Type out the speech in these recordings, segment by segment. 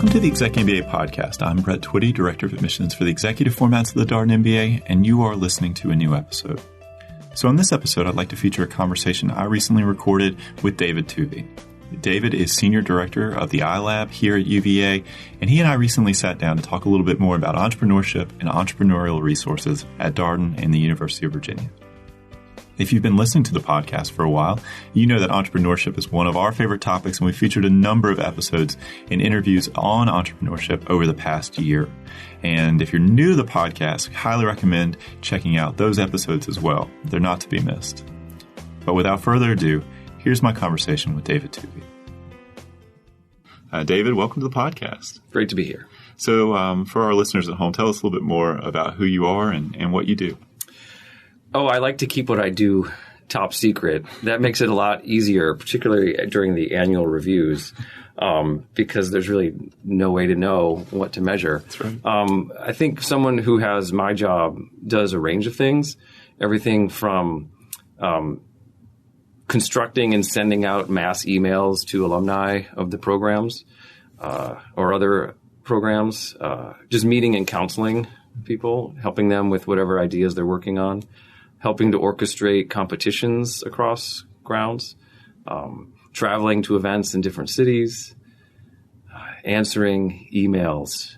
Welcome to the ExecMBA Podcast. I'm Brett Twitty, Director of Admissions for the Executive Formats of the Darden MBA, and you are listening to a new episode. So in this episode, I'd like to feature a conversation I recently recorded with David Touve. David is Senior Director of the i.Lab here at UVA, and he and I recently sat down to talk a little bit more about entrepreneurship and entrepreneurial resources at Darden and the University of Virginia. If you've been listening to the podcast for a while, you know that entrepreneurship is one of our favorite topics, and we featured a number of episodes and interviews on entrepreneurship over the past year. And if you're new to the podcast, I highly recommend checking out those episodes as well. They're not to be missed. But without further ado, here's my conversation with David Touve. David, welcome to the podcast. Great to be here. So for our listeners at home, tell us a little bit more about who you are and what you do. Oh, I like to keep what I do top secret. That makes it a lot easier, particularly during the annual reviews, because there's really no way to know what to measure. That's right. I think someone who has my job does a range of things, everything from constructing and sending out mass emails to alumni of the programs or other programs, just meeting and counseling people, helping them with whatever ideas they're working on, helping to orchestrate competitions across grounds, traveling to events in different cities, answering emails.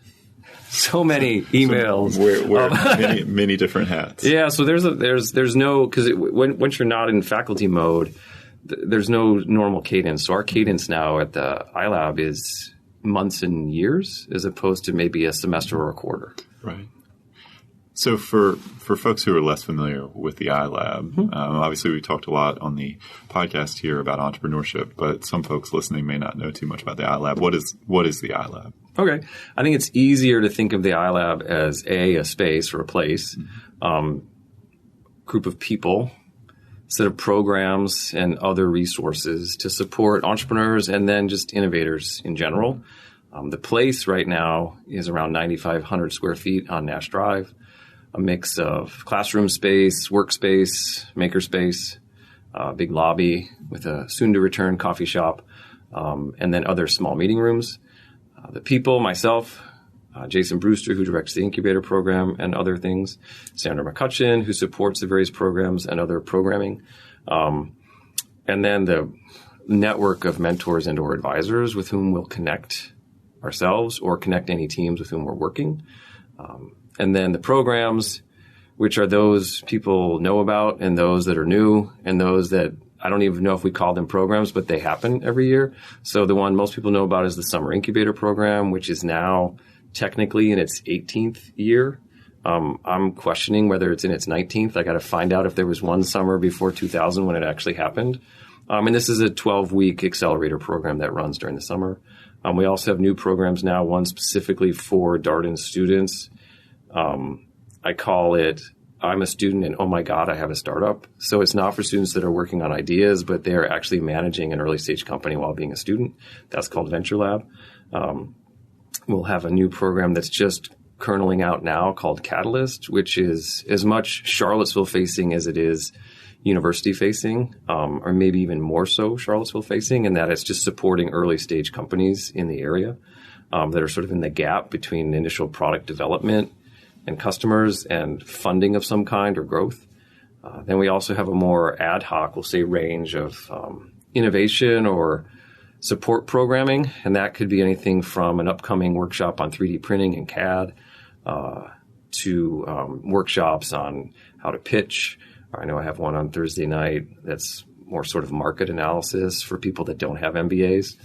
So many emails. So wear many different hats. Yeah, so there's no, because once you're not in faculty mode, there's no normal cadence. So our cadence now at the i.Lab is months and years as opposed to maybe a semester or a quarter. Right. So for folks who are less familiar with the i.Lab, obviously we talked a lot on the podcast here about entrepreneurship, but some folks listening may not know too much about the i.Lab. What is the i.Lab? Okay. I think it's easier to think of the i.Lab as a space or a place, group of people, set of programs and other resources to support entrepreneurs and then just innovators in general. The place right now is around 9,500 square feet on Nash Drive. A mix of classroom space, workspace, makerspace, big lobby with a soon-to-return coffee shop, and then other small meeting rooms. The people, myself, Jason Brewster, who directs the incubator program and other things, Sandra McCutcheon, who supports the various programs and other programming, and then the network of mentors and or advisors with whom we'll connect ourselves or connect any teams with whom we're working. And then the programs, which are those people know about and those that are new and those that I don't even know if we call them programs, but they happen every year. So the one most people know about is the Summer Incubator Program, which is now technically in its 18th year. I'm questioning whether it's in its 19th. I got to find out if there was one summer before 2000 when it actually happened. And this is a 12-week accelerator program that runs during the summer. We also have new programs now, one specifically for Darden students. I call it, I'm a student and oh my God, I have a startup. So it's not for students that are working on ideas, but they're actually managing an early stage company while being a student. That's called Venture Lab. We'll have a new program that's just kerneling out now called Catalyst, which is as much Charlottesville facing as it is university facing, or maybe even more so Charlottesville facing, and that it's just supporting early stage companies in the area that are sort of in the gap between initial product development and customers and funding of some kind or growth. Then we also have a more ad hoc, we'll say, range of innovation or support programming, and that could be anything from an upcoming workshop on 3D printing and CAD to workshops on how to pitch. I know I have one on Thursday night that's more sort of market analysis for people that don't have MBAs.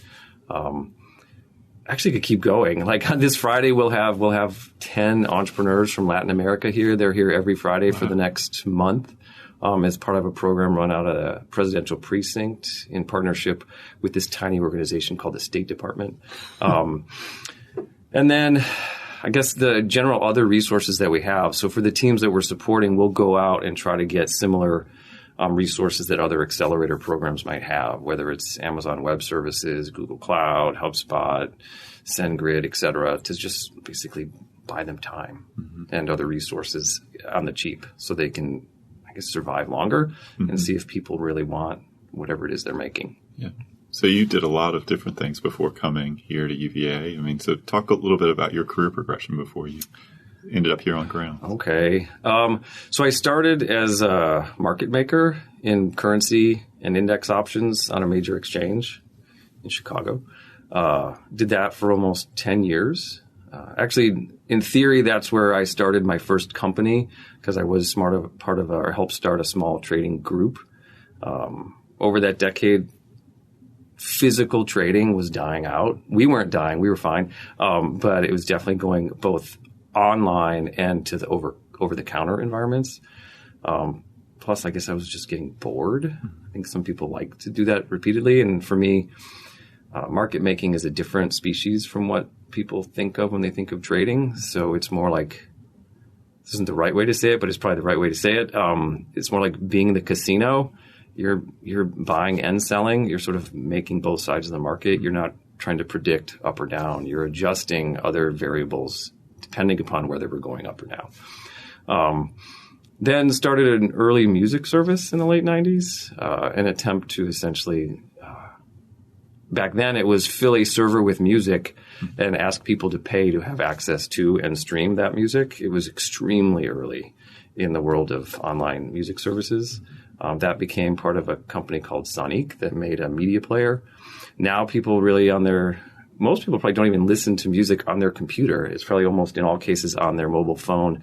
Actually could keep going. Like on this Friday, we'll have 10 entrepreneurs from Latin America here. They're here every Friday for the next month as part of a program run out of the presidential precinct in partnership with this tiny organization called the State Department. And then I guess the general other resources that we have. So for the teams that we're supporting, we'll go out and try to get similar resources that other accelerator programs might have, whether it's Amazon Web Services, Google Cloud, HubSpot, SendGrid, et cetera, to just basically buy them time and other resources on the cheap so they can, I guess, survive longer and see if people really want whatever it is they're making. Yeah. So you did a lot of different things before coming here to UVA. I mean, so talk a little bit about your career progression before you ended up here on ground. Okay. So I started as a market maker in currency and index options on a major exchange in Chicago. Did that for almost 10 years. Actually, in theory, that's where I started my first company because I was helped start a small trading group. Over that decade, physical trading was dying out. We weren't dying. We were fine. But it was definitely going both online and to the over-the-counter environments. Plus, I guess I was just getting bored. I think some people like to do that repeatedly. And for me, market making is a different species from what people think of when they think of trading. So it's more like, this isn't the right way to say it, but it's probably the right way to say it. It's more like being in the casino. You're buying and selling. You're sort of making both sides of the market. You're not trying to predict up or down. You're adjusting other variables depending upon whether we're going up or down. Then started an early music service in the late 90s, an attempt to essentially back then it was fill a server with music and ask people to pay to have access to and stream that music. It was extremely early in the world of online music services. That became part of a company called Sonic that made a media player. Now people really most people probably don't even listen to music on their computer. It's probably almost in all cases on their mobile phone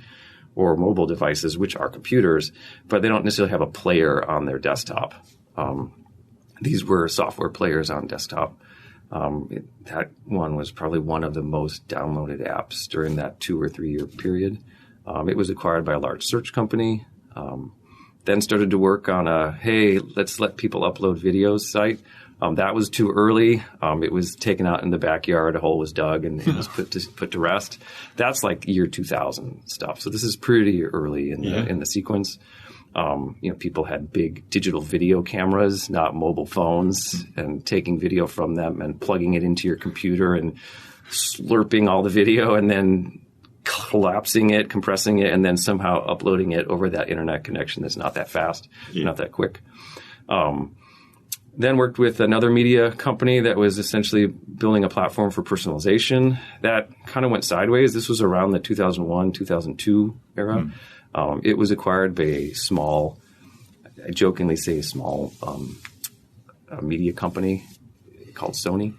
or mobile devices, which are computers, but they don't necessarily have a player on their desktop. These were software players on desktop. That one was probably one of the most downloaded apps during that 2 or 3 year period. It was acquired by a large search company. Then started to work on hey, let's let people upload videos site. That was too early. It was taken out in the backyard. A hole was dug and it was put to rest. That's like year 2000 stuff. So this is pretty early in the sequence. People had big digital video cameras, not mobile phones, and taking video from them and plugging it into your computer and slurping all the video and then collapsing it, compressing it, and then somehow uploading it over that internet connection that's not that fast, not that quick. Then worked with another media company that was essentially building a platform for personalization. That kind of went sideways. This was around the 2001, 2002 era. It was acquired by a small, I jokingly say a small media company called Sony,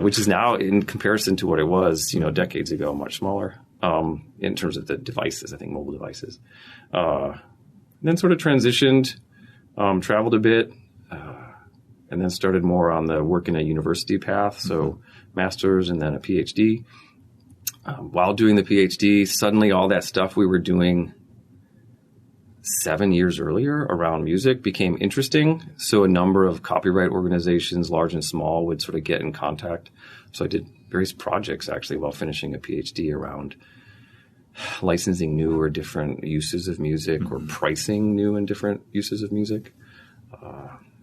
which is now, in comparison to what it was, decades ago, much smaller in terms of the devices, I think mobile devices. Then sort of transitioned, traveled a bit, and then started more on the work in a university path, so master's and then a PhD. While doing the PhD, suddenly all that stuff we were doing 7 years earlier around music became interesting. So a number of copyright organizations, large and small, would sort of get in contact. So I did various projects actually while finishing a PhD around licensing new or different uses of music or pricing new and different uses of music.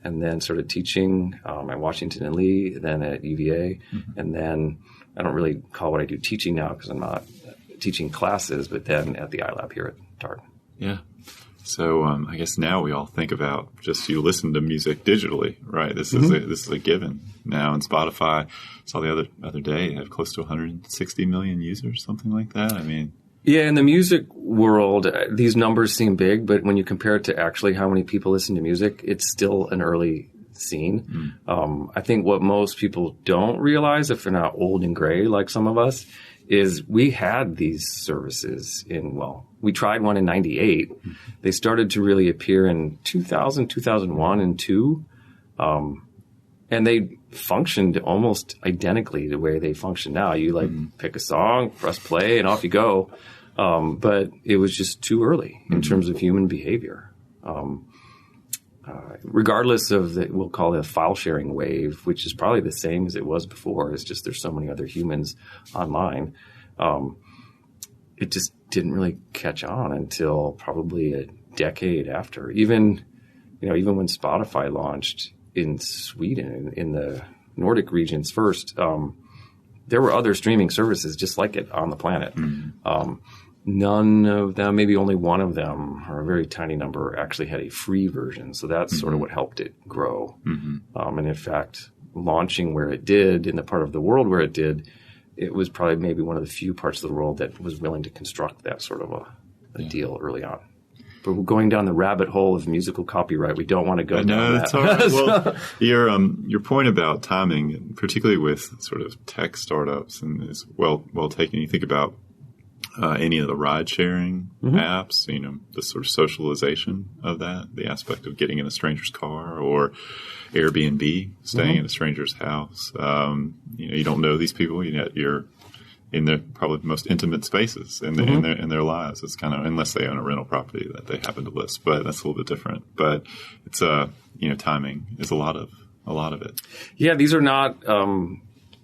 And then started teaching at Washington and Lee, then at UVA. And then I don't really call what I do teaching now because I'm not teaching classes, but then at the i.Lab here at Darden. Yeah. So I guess now we all think about just you listen to music digitally, right? This is a given now. And Spotify, saw the other day, they have close to 160 million users, something like that. I mean, yeah, in the music world, these numbers seem big, but when you compare it to actually how many people listen to music, it's still an early scene. I think what most people don't realize, if they're not old and gray like some of us, is we had these services we tried one in 98. They started to really appear in 2000, 2001, and 2002. And they functioned almost identically the way they function now. You pick a song, press play, and off you go. But it was just too early in terms of human behavior. Regardless of we'll call it a file sharing wave, which is probably the same as it was before. It's just there's so many other humans online. It just didn't really catch on until probably a decade after. Even when Spotify launched in Sweden, in the Nordic regions first, there were other streaming services just like it on the planet. none of them, maybe only one of them, or a very tiny number, actually had a free version. So that's sort of what helped it grow. And in fact, launching where it did, in the part of the world where it did, it was probably maybe one of the few parts of the world that was willing to construct that sort of a deal early on. But we're going down the rabbit hole of musical copyright. We don't want to go down that. That's all right. Well, your point about timing, particularly with sort of tech startups, and is well taken. You think about any of the ride-sharing apps, the sort of socialization of that, the aspect of getting in a stranger's car, or Airbnb, staying in a stranger's house. You don't know these people, yet you're in the probably most intimate spaces in their lives. It's kind of, unless they own a rental property that they happen to list, but that's a little bit different. But it's timing is a lot of it. Yeah, these are not.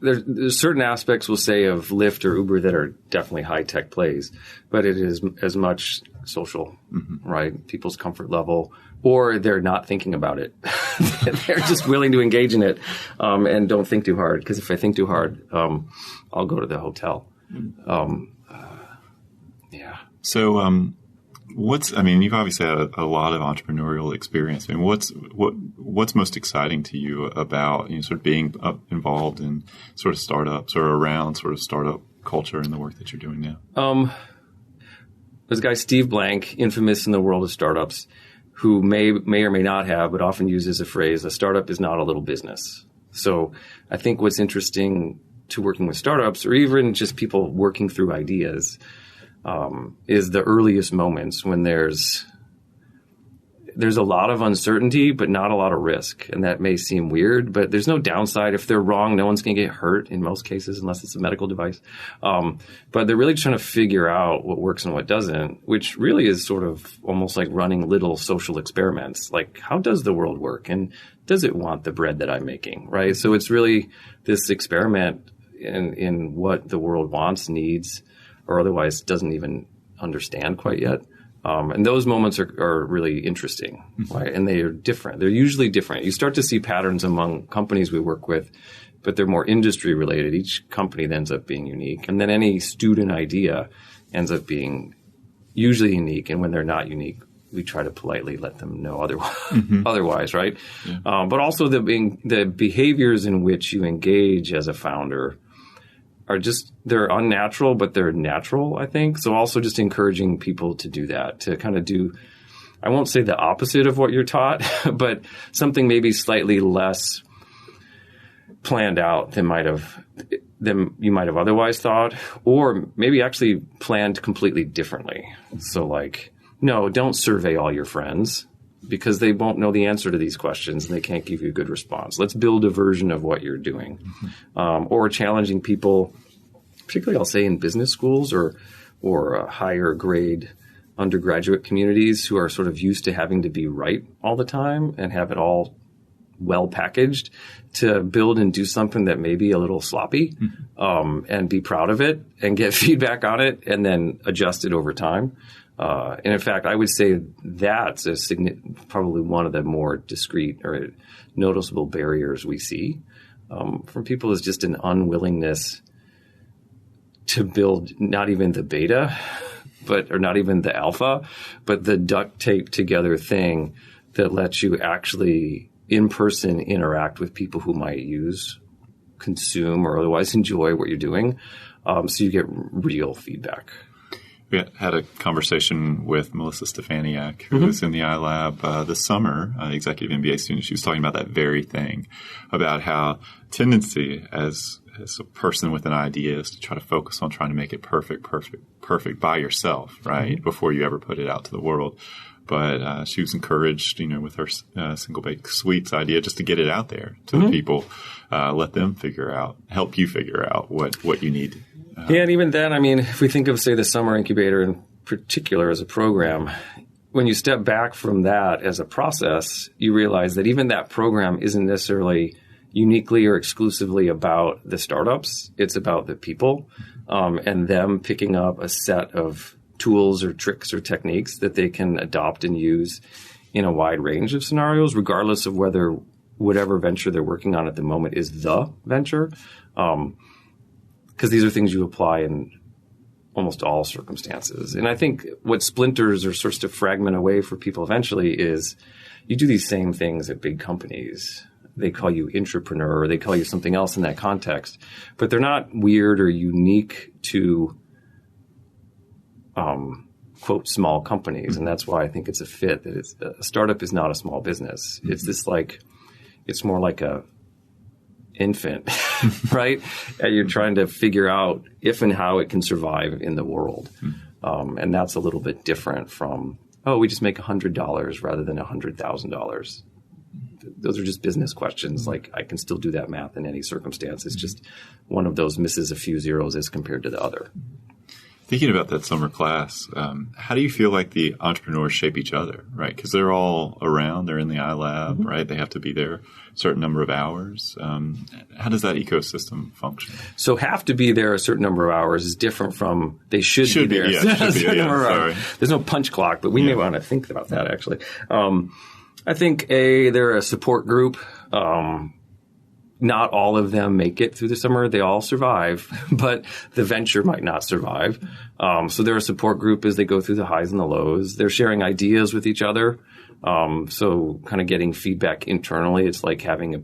There's certain aspects, we'll say, of Lyft or Uber that are definitely high-tech plays, but it is as much social, right? People's comfort level, or they're not thinking about it. They're just willing to engage in it and don't think too hard, because if I think too hard, I'll go to the hotel. So you've obviously had a lot of entrepreneurial experience. I mean, what's most exciting to you about sort of being involved in sort of startups or around sort of startup culture and the work that you're doing now? There's a guy, Steve Blank, infamous in the world of startups, who may or may not have, but often uses a phrase, a startup is not a little business. So I think what's interesting to working with startups, or even just people working through ideas, is the earliest moments when there's a lot of uncertainty, but not a lot of risk. And that may seem weird, but there's no downside. If they're wrong, no one's going to get hurt in most cases, unless it's a medical device. But they're really trying to figure out what works and what doesn't, which really is sort of almost like running little social experiments. Like, how does the world work? And does it want the bread that I'm making, right? So it's really this experiment in what the world wants, needs, or otherwise doesn't even understand quite yet. And those moments are really interesting, right? And they are different. They're usually different. You start to see patterns among companies we work with, but they're more industry related. Each company ends up being unique. And then any student idea ends up being usually unique. And when they're not unique, we try to politely let them know otherwise, right? Yeah. But also the behaviors in which you engage as a founder are they're unnatural, but they're natural, I think. So also just encouraging people to do that, to kind of do, I won't say the opposite of what you're taught, but something maybe slightly less planned out than you might have otherwise thought, or maybe actually planned completely differently. So like, no, don't survey all your friends, because they won't know the answer to these questions and they can't give you a good response. Let's build a version of what you're doing. Or challenging people, particularly I'll say in business schools or higher grade undergraduate communities who are sort of used to having to be right all the time and have it all well packaged, to build and do something that may be a little sloppy and be proud of it and get feedback on it and then adjust it over time. And in fact, I would say that's probably one of the more discrete or noticeable barriers we see from people, is just an unwillingness to build not even the beta, or not even the alpha, but the duct tape together thing that lets you actually in person interact with people who might consume, or otherwise enjoy what you're doing. So you get real feedback. We had a conversation with Melissa Stefaniak, who was in the i.Lab this summer, executive MBA student. She was talking about that very thing, about how tendency as a person with an idea is to try to focus on trying to make it perfect by yourself, right, before you ever put it out to the world. But she was encouraged, with her single bake sweets idea, just to get it out there to the people, let them help you figure out what you need. Yeah, and even then, if we think of, say, the summer incubator in particular as a program, when you step back from that as a process, you realize that even that program isn't necessarily uniquely or exclusively about the startups. It's about the people and them picking up a set of tools or tricks or techniques that they can adopt and use in a wide range of scenarios, regardless of whether whatever venture they're working on at the moment is the venture. Because these are things you apply in almost all circumstances. And I think what splinters or starts to fragment away for people eventually is you do these same things at big companies. They call you entrepreneur, or they call you something else in that context, but they're not weird or unique to, quote, small companies. And that's why I think it's a fit that a startup is not a small business. It's it's more like a infant, right? And you're trying to figure out if and how it can survive in the world. And that's a little bit different from, we just make $100 rather than $100,000. Those are just business questions. Like, I can still do that math in any circumstance. It's just one of those misses a few zeros as compared to the other. Thinking about that summer class, how do you feel like the entrepreneurs shape each other, right? Because they're all around. They're in the i.Lab, right? They have to be there a certain number of hours. How does that ecosystem function? So have to be there a certain number of hours is different from they should be there. Sorry. There's no punch clock, but we may want to think about that, actually. I think, they're a support group. Not all of them make it through the summer. They all survive, but the venture might not survive. So they're a support group as they go through the highs and the lows. They're sharing ideas with each other. So kind of getting feedback internally. It's like having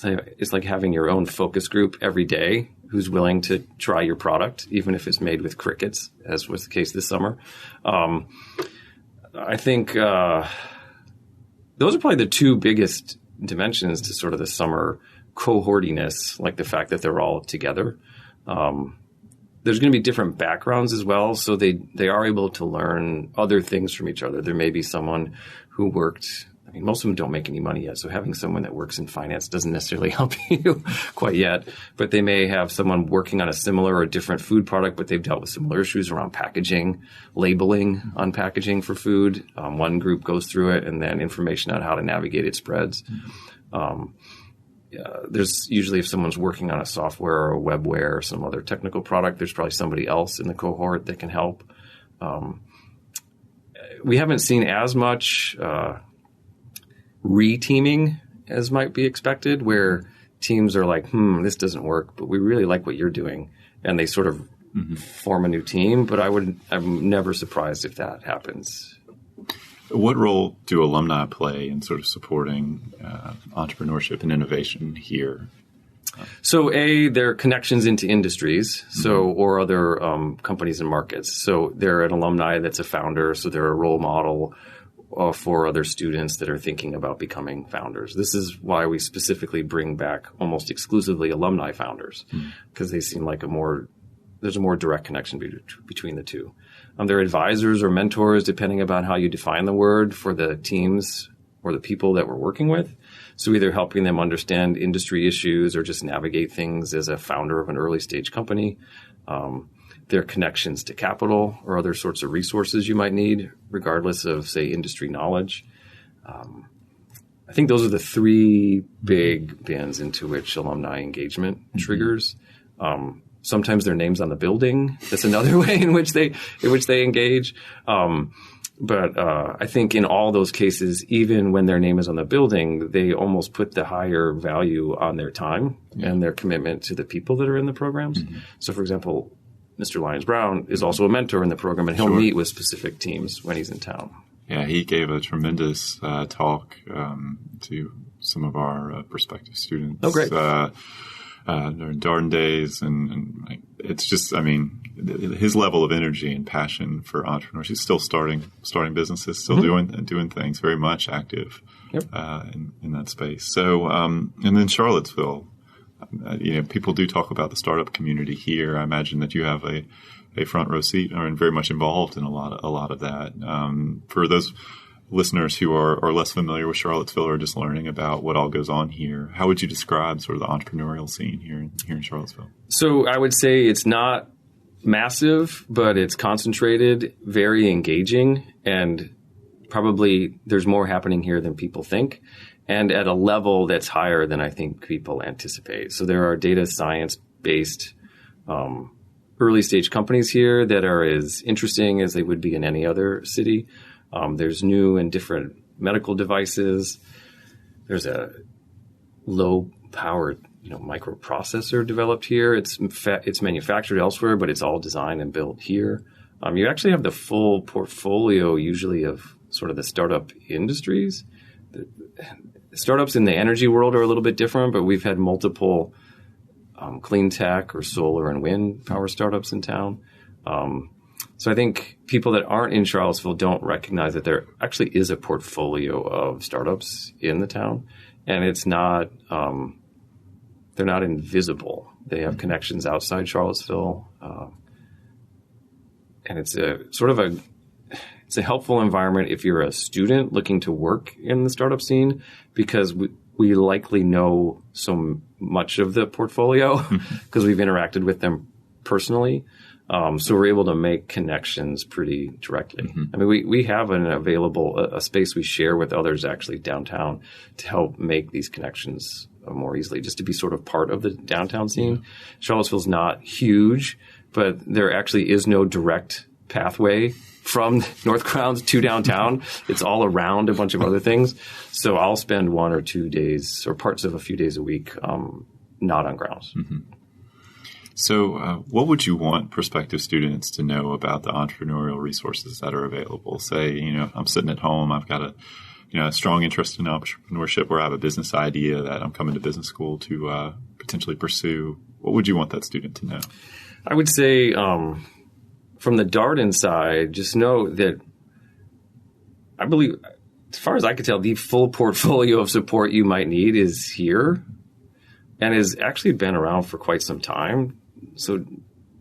it's like having your own focus group every day who's willing to try your product, even if it's made with crickets, as was the case this summer. I think those are probably the two biggest dimensions to sort of the summer cohortiness, like the fact that they're all together. There's going to be different backgrounds as well, so they are able to learn other things from each other. There may be someone who worked, most of them don't make any money yet, so having someone that works in finance doesn't necessarily help you quite yet, but they may have someone working on a similar or different food product, but they've dealt with similar issues around packaging, labeling on packaging for food. One group goes through it, and then information on how to navigate it spreads. There's usually, if someone's working on a software or a webware or some other technical product, there's probably somebody else in the cohort that can help. We haven't seen as much re-teaming as might be expected, where teams are like, this doesn't work, but we really like what you're doing. And they sort of form a new team. But I'm never surprised if that happens. What role do alumni play in sort of supporting entrepreneurship and innovation here? So they're connections into industries, or other companies and markets. So they're an alumni that's a founder, so they're a role model for other students that are thinking about becoming founders. This is why we specifically bring back almost exclusively alumni founders, because they seem like there's a more direct connection between the two. They're advisors or mentors, depending upon how you define the word, for the teams or the people that we're working with. So either helping them understand industry issues or just navigate things as a founder of an early stage company. Their connections to capital or other sorts of resources you might need, regardless of, say, industry knowledge. I think those are the three big bins into which alumni engagement triggers. Sometimes their name's on the building. That's another way in which they engage. But I think in all those cases, even when their name is on the building, they almost put the higher value on their time and their commitment to the people that are in the programs. So, for example, Mr. Lyons-Brown is also a mentor in the program, and he'll meet with specific teams when he's in town. Yeah, he gave a tremendous talk to some of our prospective students. Oh, great. During Darden days, and it's just, his level of energy and passion for entrepreneurship. He's still starting businesses, still doing things, very much active in that space. So, and then Charlottesville, people do talk about the startup community here. I imagine that you have a front row seat or very much involved in a lot of that. For those listeners who are less familiar with Charlottesville or just learning about what all goes on here, how would you describe sort of the entrepreneurial scene here in Charlottesville? So I would say it's not massive, but it's concentrated, very engaging, and probably there's more happening here than people think, and at a level that's higher than I think people anticipate. So there are data science-based early stage companies here that are as interesting as they would be in any other city. There's new and different medical devices. There's a low-powered microprocessor developed here. It's manufactured elsewhere, but it's all designed and built here. You actually have the full portfolio usually of sort of the startup industries. The startups in the energy world are a little bit different, but we've had multiple clean tech or solar and wind power startups in town. So I think people that aren't in Charlottesville don't recognize that there actually is a portfolio of startups in the town, and it's not they're not invisible. They have connections outside Charlottesville, and it's a helpful environment if you're a student looking to work in the startup scene, because we likely know so much of the portfolio because we've interacted with them personally. So we're able to make connections pretty directly. I mean, we have a space we share with others actually downtown to help make these connections more easily, just to be sort of part of the downtown scene. Charlottesville's not huge, but there actually is no direct pathway from North Grounds to downtown. It's all around a bunch of other things. So I'll spend 1 or 2 days or parts of a few days a week not on grounds. So what would you want prospective students to know about the entrepreneurial resources that are available? Say, I'm sitting at home, I've got a strong interest in entrepreneurship, or I have a business idea that I'm coming to business school to potentially pursue. What would you want that student to know? I would say from the Darden side, just know that I believe, as far as I can tell, the full portfolio of support you might need is here and has actually been around for quite some time. So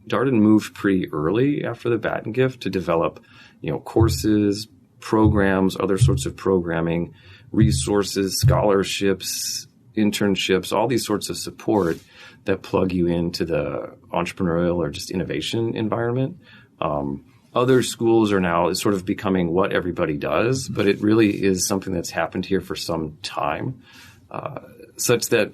Darden moved pretty early after the Batten gift to develop, courses, programs, other sorts of programming, resources, scholarships, internships, all these sorts of support that plug you into the entrepreneurial or just innovation environment. Other schools are now sort of becoming what everybody does, but it really is something that's happened here for some time, such that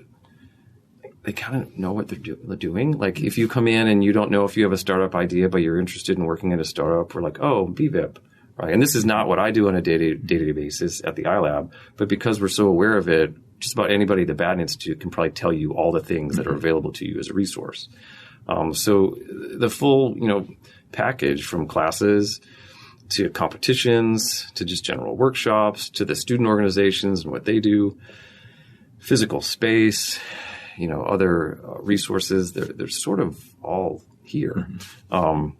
they kind of know what they're doing. Like if you come in and you don't know if you have a startup idea, but you're interested in working at a startup, we're like, oh, BVIP, right? And this is not what I do on a day-to-day basis at the i.Lab, but because we're so aware of it, just about anybody at the Batten Institute can probably tell you all the things that are available to you as a resource. So the full, package, from classes to competitions to just general workshops to the student organizations and what they do, physical space, other resources, they're sort of all here. What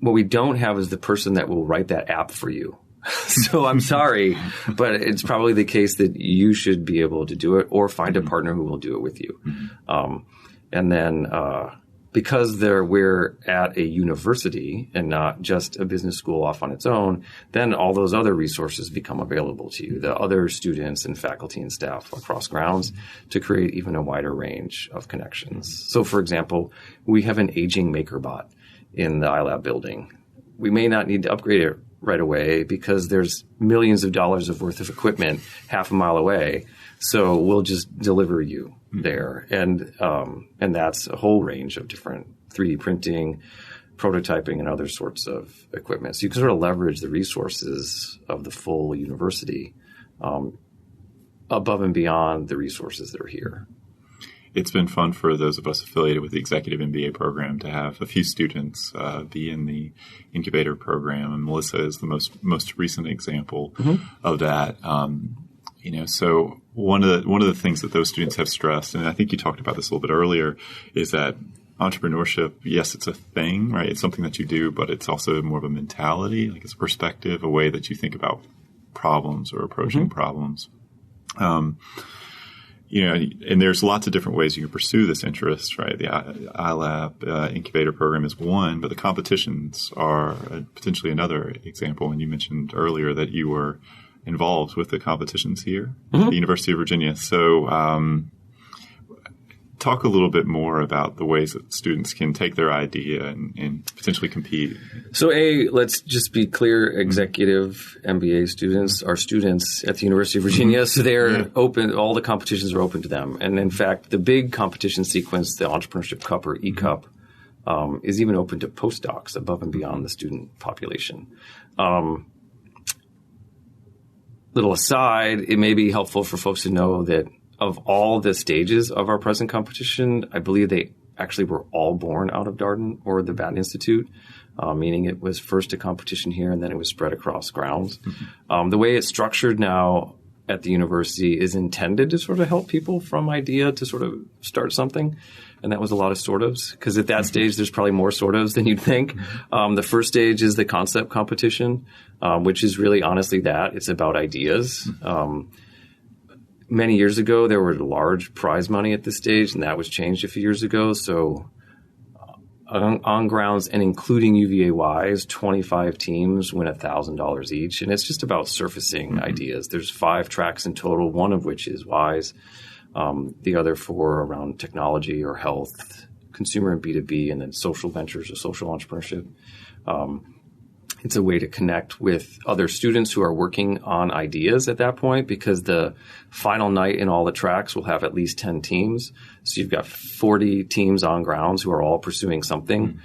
we don't have is the person that will write that app for you. So I'm sorry, but it's probably the case that you should be able to do it or find a partner who will do it with you. And then because we're at a university and not just a business school off on its own, then all those other resources become available to you, the other students and faculty and staff across grounds, to create even a wider range of connections. So, for example, we have an aging MakerBot in the i.Lab building. We may not need to upgrade it right away because there's millions of dollars of worth of equipment half a mile away. So we'll just deliver you there. And that's a whole range of different 3D printing, prototyping, and other sorts of equipment. So you can sort of leverage the resources of the full university above and beyond the resources that are here. It's been fun for those of us affiliated with the ExecMBA program to have a few students be in the incubator program, and Melissa is the most recent example of that. So one of the things that those students have stressed, and I think you talked about this a little bit earlier, is that entrepreneurship, yes, it's a thing, right? It's something that you do, but it's also more of a mentality, like it's a perspective, a way that you think about problems or approaching problems. And there's lots of different ways you can pursue this interest, right? The i.Lab incubator program is one, but the competitions are potentially another example. And you mentioned earlier that you were involved with the competitions here at the University of Virginia. So talk a little bit more about the ways that students can take their idea and potentially compete. So let's just be clear, executive MBA students are students at the University of Virginia, so they're open, all the competitions are open to them. And in fact, the big competition sequence, the Entrepreneurship Cup or E-Cup, is even open to postdocs above and beyond the student population. Little aside, it may be helpful for folks to know that of all the stages of our present competition, I believe they actually were all born out of Darden or the Batten Institute, meaning it was first a competition here and then it was spread across grounds. The way it's structured now at the university is intended to sort of help people from idea to sort of start something. And that was a lot of sort ofs, because at that stage, there's probably more sort ofs than you'd think. The first stage is the concept competition, which is really honestly that. It's about ideas. Many years ago, there were large prize money at this stage, and that was changed a few years ago. So on grounds and including UVA-wise, 25 teams win $1,000 each. And it's just about surfacing ideas. There's 5 tracks in total, one of which is WISE. The other 4 around technology or health, consumer and B2B, and then social ventures or social entrepreneurship. It's a way to connect with other students who are working on ideas at that point, because the final night in all the tracks will have at least 10 teams. So you've got 40 teams on grounds who are all pursuing something,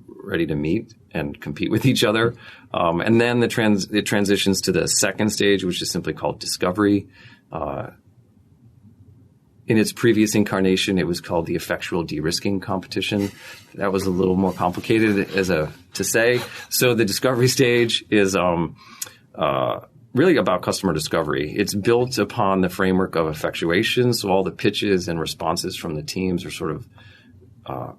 ready to meet and compete with each other. And then it transitions to the second stage, which is simply called discovery. In its previous incarnation, it was called the effectual de-risking competition. That was a little more complicated to say. So the discovery stage is really about customer discovery. It's built upon the framework of effectuation. So all the pitches and responses from the teams are sort of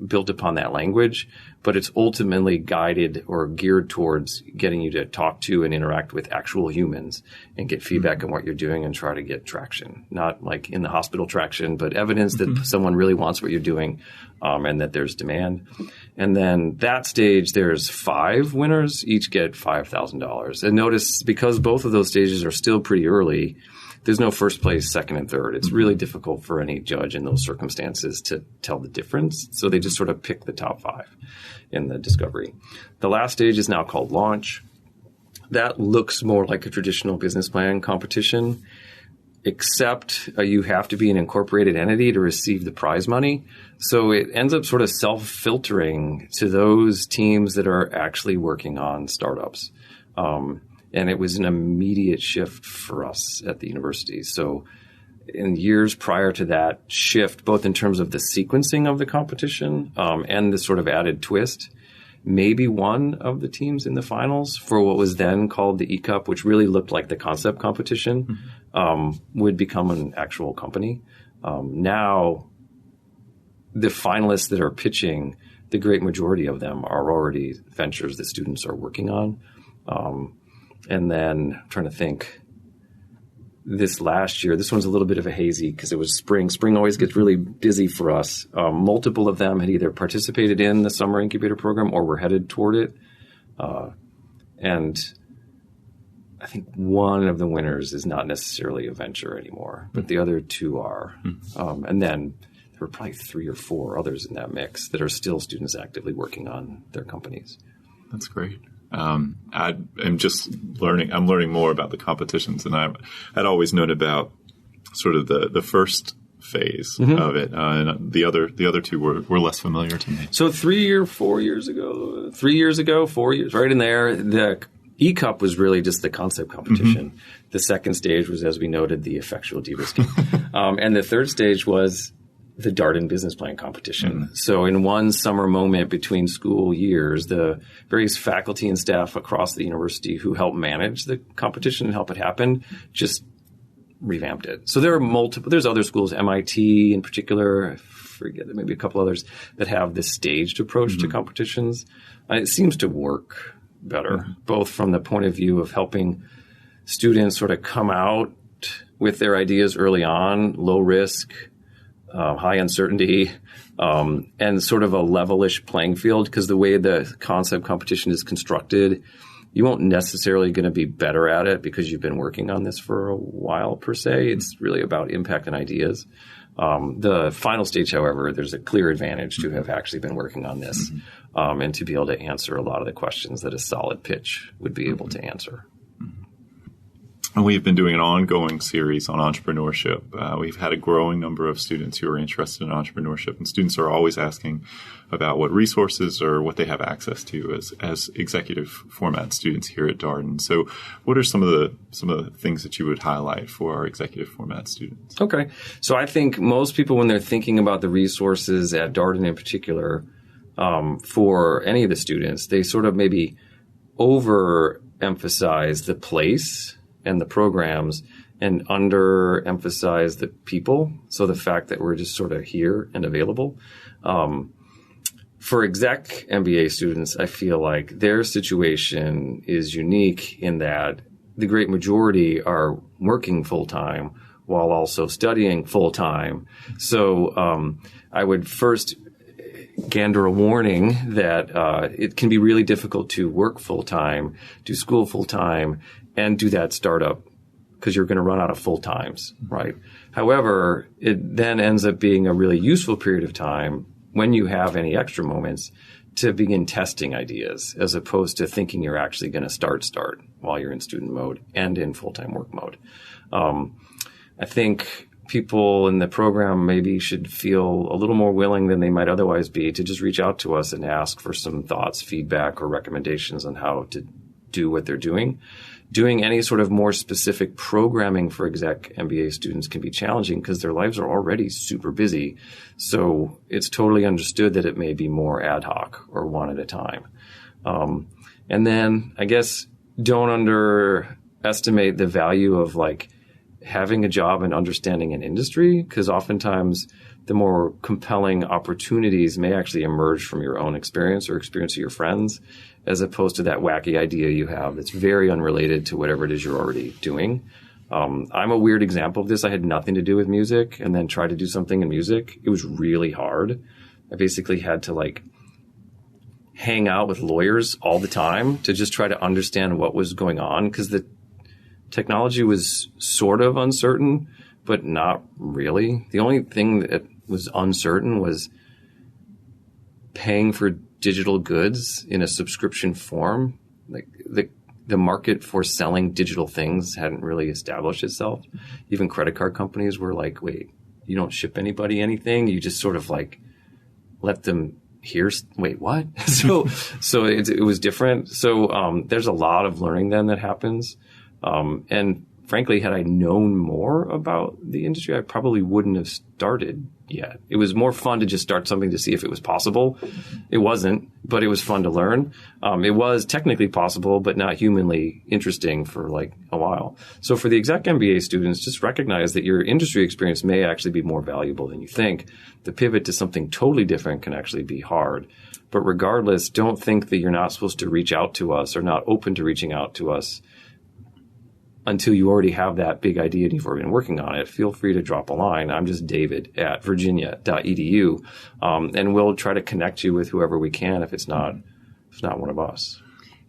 built upon that language, but it's ultimately guided or geared towards getting you to talk to and interact with actual humans and get feedback on what you're doing and try to get traction. Not like in the hospital traction, but evidence that someone really wants what you're doing, and that there's demand. And then that stage, there's 5 winners, each get $5,000. And notice, because both of those stages are still pretty early, there's no first place, second, and third. It's really difficult for any judge in those circumstances to tell the difference. So they just sort of pick the top 5 in the discovery. The last stage is now called launch. That looks more like a traditional business plan competition, except you have to be an incorporated entity to receive the prize money. So it ends up sort of self-filtering to those teams that are actually working on startups. And it was an immediate shift for us at the university. So in years prior to that shift, both in terms of the sequencing of the competition and the sort of added twist, maybe one of the teams in the finals for what was then called the E-Cup, which really looked like the concept competition, would become an actual company. Now, the finalists that are pitching, the great majority of them are already ventures that students are working on. And then I'm trying to think, this last year, this one's a little bit of a hazy because it was spring. Spring always gets really busy for us. Multiple of them had either participated in the summer incubator program or were headed toward it. And I think one of the winners is not necessarily a venture anymore, but the other 2 are. And then there were probably 3 or 4 others in that mix that are still students actively working on their companies. That's great. I'm just learning. I'm learning more about the competitions, and I'd always known about sort of the first phase of it, and the other 2 were less familiar to me. So 3 or 4 years ago, 4 years, right in there, the E-Cup was really just the concept competition. The second stage was, as we noted, the effectual de-risking, and the third stage was the Darden business plan competition. So in one summer moment between school years, the various faculty and staff across the university who helped manage the competition and help it happen just revamped it. So there are there's other schools, MIT in particular, I forget, maybe a couple others that have this staged approach to competitions. It seems to work better, both from the point of view of helping students sort of come out with their ideas early on, low risk, high uncertainty, and sort of a levelish playing field, because the way the concept competition is constructed, you won't necessarily going to be better at it because you've been working on this for a while per se. It's really about impact and ideas. The final stage, however, there's a clear advantage to have actually been working on this and to be able to answer a lot of the questions that a solid pitch would be able to answer. And we've been doing an ongoing series on entrepreneurship. We've had a growing number of students who are interested in entrepreneurship, and students are always asking about what resources or what they have access to as executive format students here at Darden. So what are some of the things that you would highlight for our executive format students? Okay. So I think most people, when they're thinking about the resources at Darden in particular, for any of the students, they sort of maybe overemphasize the place and the programs and underemphasize the people. So the fact that we're just sort of here and available. For ExecMBA students, I feel like their situation is unique in that the great majority are working full-time while also studying full-time. So I would first gander a warning that it can be really difficult to work full-time, do school full-time, and do that startup because you're going to run out of full-times, right? However, it then ends up being a really useful period of time when you have any extra moments to begin testing ideas as opposed to thinking you're actually going to start while you're in student mode and in full-time work mode. I think people in the program maybe should feel a little more willing than they might otherwise be to just reach out to us and ask for some thoughts, feedback, or recommendations on how to do what they're doing. Doing any sort of more specific programming for ExecMBA students can be challenging because their lives are already super busy. So it's totally understood that it may be more ad hoc or one at a time. And then I guess don't underestimate the value of like having a job and understanding an industry, because oftentimes the more compelling opportunities may actually emerge from your own experience or experience of your friends, as opposed to that wacky idea you have that's very unrelated to whatever it is you're already doing. I'm a weird example of this. I had nothing to do with music and then tried to do something in music. It was really hard. I basically had to like hang out with lawyers all the time to just try to understand what was going on, because the technology was sort of uncertain, but not really. The only thing that was uncertain was paying for digital goods in a subscription form. Like the market for selling digital things hadn't really established itself. Even credit card companies were like, wait, you don't ship anybody anything. You just sort of like let them hear. Wait, what? So it was different. So there's a lot of learning then that happens. And frankly, had I known more about the industry, I probably wouldn't have started yet. It was more fun to just start something to see if it was possible. It wasn't, but it was fun to learn. It was technically possible, but not humanly interesting for like a while. So for the ExecMBA students, just recognize that your industry experience may actually be more valuable than you think. The pivot to something totally different can actually be hard. But regardless, don't think that you're not supposed to reach out to us or not open to reaching out to us until you already have that big idea and you've already been working on it. Feel free to drop a line. I'm just David at virginia.edu. And we'll try to connect you with whoever we can if it's not one of us.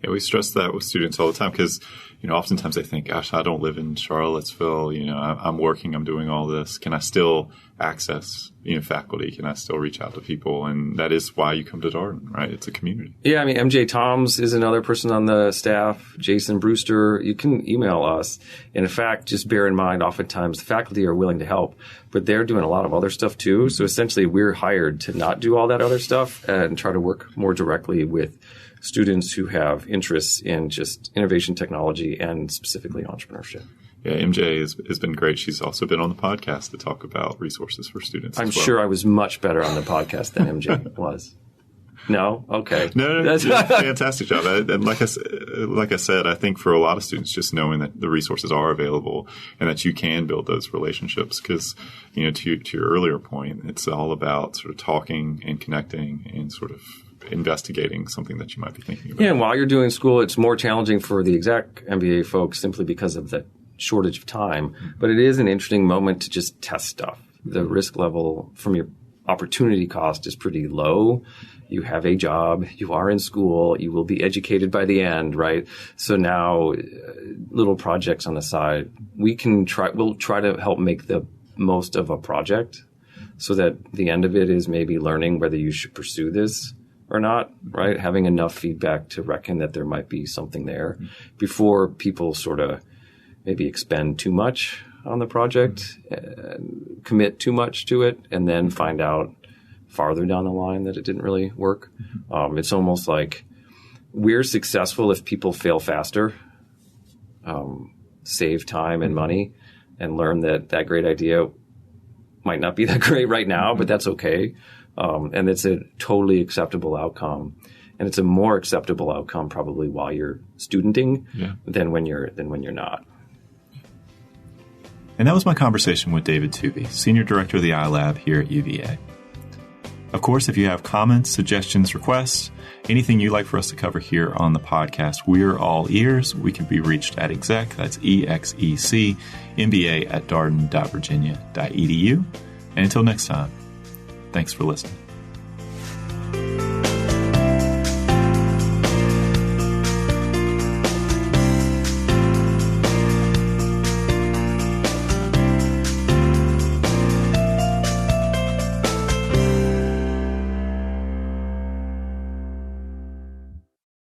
Yeah, we stress that with students all the time because, oftentimes they think, gosh, I don't live in Charlottesville. I'm working, I'm doing all this. Can I still access, faculty? Can I still reach out to people? And that is why you come to Darden, right? It's a community. Yeah, MJ Toms is another person on the staff. Jason Brewster, you can email us. And in fact, just bear in mind, oftentimes the faculty are willing to help, but they're doing a lot of other stuff too. So essentially we're hired to not do all that other stuff and try to work more directly with students who have interests in just innovation technology and specifically entrepreneurship. Yeah, MJ has been great. She's also been on the podcast to talk about resources for students. I'm sure I was much better on the podcast than MJ was. No? Okay. No, that's a fantastic job. And like I said, I think for a lot of students, just knowing that the resources are available and that you can build those relationships, because, to your earlier point, it's all about sort of talking and connecting and sort of investigating something that you might be thinking about. Yeah, and while you're doing school, it's more challenging for the ExecMBA folks simply because of the shortage of time. But it is an interesting moment to just test stuff. The risk level from your opportunity cost is pretty low. You have a job, you are in school, you will be educated by the end, right? So now little projects on the side, we'll try to help make the most of a project so that the end of it is maybe learning whether you should pursue this or not, right? Having enough feedback to reckon that there might be something there before people sort of maybe expend too much on the project, commit too much to it, and then find out farther down the line that it didn't really work. It's almost like we're successful if people fail faster, save time and money, and learn that great idea might not be that great right now, but that's okay. And it's a totally acceptable outcome. And it's a more acceptable outcome probably while you're studenting than when you're not. And that was my conversation with David Touve, Senior Director of the i.Lab here at UVA. Of course, if you have comments, suggestions, requests, anything you'd like for us to cover here on the podcast, we're all ears. We can be reached at exec, that's ExecMBA at darden.virginia.edu. And until next time, thanks for listening.